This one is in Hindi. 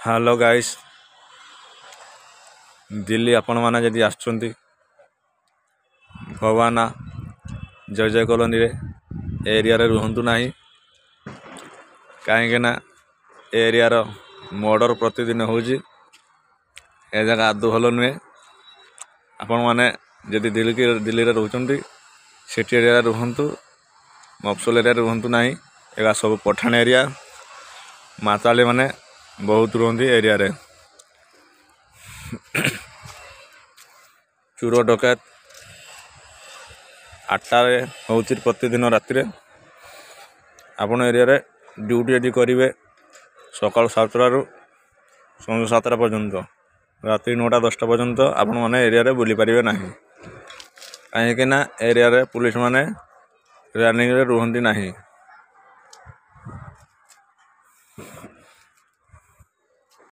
हेलो गाइस, दिल्ली आपण मैंने जदि आसुँच भवाना जय जय कॉलोनी रे एरिया रे रुहतु ना कहीं एरिया मर्डर प्रतिदिन होजी। ए जगह आदौ भल नुहे। आपण मैंने जदि दिल्ली रे रोचंती सिटी एरिया रुहतु, मफसुल एरिया रुहतु ना। एगा सब पठान एरिया, माताली माने बहुत रुहती एरिया रे। चोर डकैत 8टारे होची प्रतिदिन राति। आपण एरिया रे ड्यूटी यदि करेंगे सकाल 7टारू संज 7टा पर्यंत, राति 9टा 10टा पर्यंत आपण मैंने एरिया रे बुली पारे ना। कहीं एरिया रे पुलिस माने रनिंग रे रुहती ना।